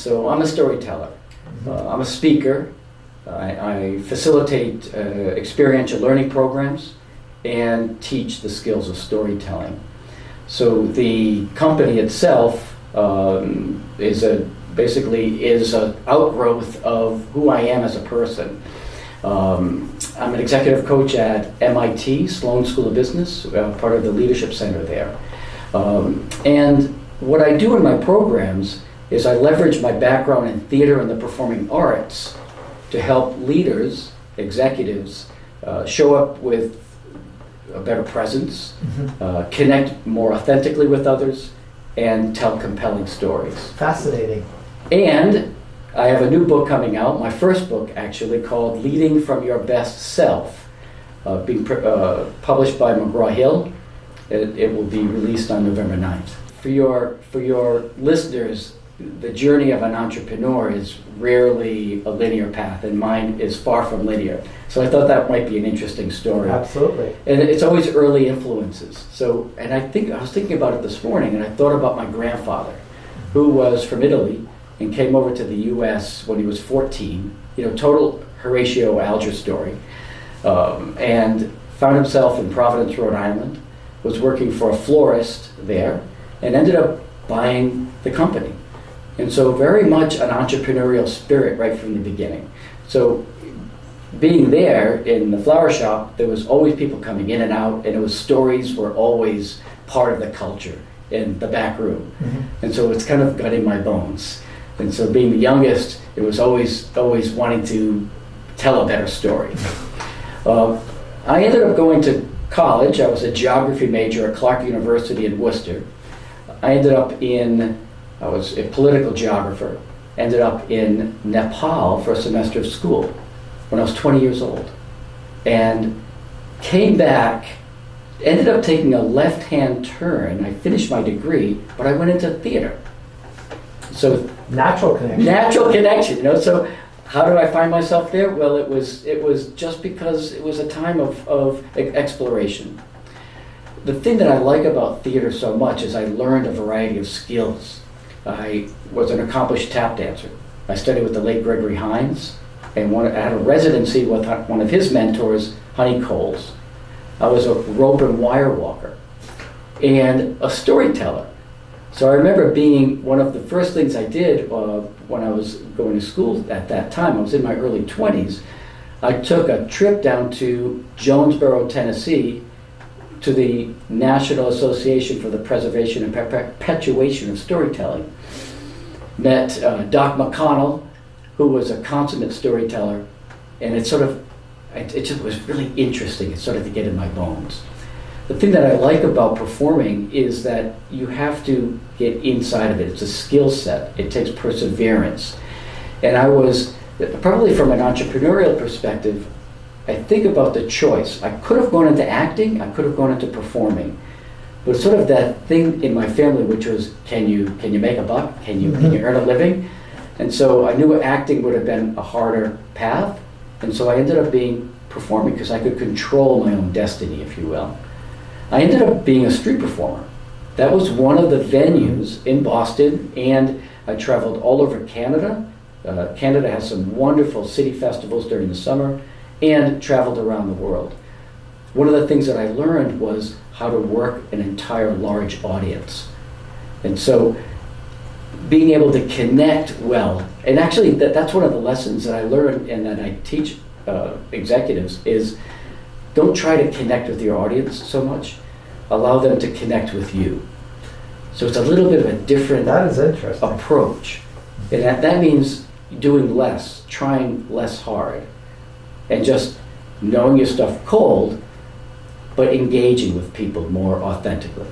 So I'm a storyteller. I'm a speaker. I facilitate experiential learning programs and teach the skills of storytelling. So the company itself basically is an outgrowth of who I am as a person. I'm an executive coach at MIT, Sloan School of Business, part of the Leadership Center there. And what I do in my programs is I leverage my background in theater and the performing arts to help leaders, executives, show up with a better presence, connect more authentically with others, and tell compelling stories. Fascinating. And I have a new book coming out, my first book actually, called Leading from Your Best Self, being published by McGraw-Hill. It will be released on November 9th. For your listeners, the journey of an entrepreneur is rarely a linear path, and mine is far from linear. So I thought that might be an interesting story. Absolutely. And it's always early influences. So, and I was thinking about it this morning, and I thought about my grandfather, who was from Italy and came over to the U.S. when he was 14. Total Horatio Alger story, and found himself in Providence, Rhode Island. Was working for a florist there, and ended up buying the company. And so very much an entrepreneurial spirit right from the beginning. So being there in the flower shop, there was always people coming in and out, and stories were always part of the culture in the back room. And so it's kind of got in my bones. And so being the youngest, it was always wanting to tell a better story. I ended up going to college. I was a geography major at Clark University in Worcester. I was a political geographer, ended up in Nepal for a semester of school when I was 20 years old. And came back, ended up taking a left-hand turn. I finished my degree, but I went into theater. So natural connection. Natural connection, So how did I find myself there? Well, it was just because it was a time of exploration. The thing that I like about theater so much is I learned a variety of skills. I was an accomplished tap dancer. I studied with the late Gregory Hines, and I had a residency with one of his mentors, Honey Coles. I was a rope and wire walker and a storyteller. So I remember being one of the first things I did when I was going to school at that time. I was in my early 20s. I took a trip down to Jonesboro, Tennessee, to the National Association for the Preservation and Perpetuation of Storytelling. Met Doc McConnell, who was a consummate storyteller, and it just was really interesting. It started to get in my bones. The thing that I like about performing is that you have to get inside of it. It's a skill set. It takes perseverance. And I was, probably from an entrepreneurial perspective, I think about the choice. I could have gone into acting, I could have gone into performing. But sort of that thing in my family, which was, can you make a buck? Can you earn a living? And so I knew acting would have been a harder path. And so I ended up performing because I could control my own destiny, if you will. I ended up being a street performer. That was one of the venues in Boston, and I traveled all over Canada. Canada has some wonderful city festivals during the summer, and traveled around the world. One of the things that I learned was how to work an entire large audience. And so being able to connect well, and actually that's one of the lessons that I learned and that I teach executives is don't try to connect with your audience so much. Allow them to connect with you. So it's a little bit of a different approach. And that means doing less, trying less hard, and just knowing your stuff cold, but engaging with people more authentically.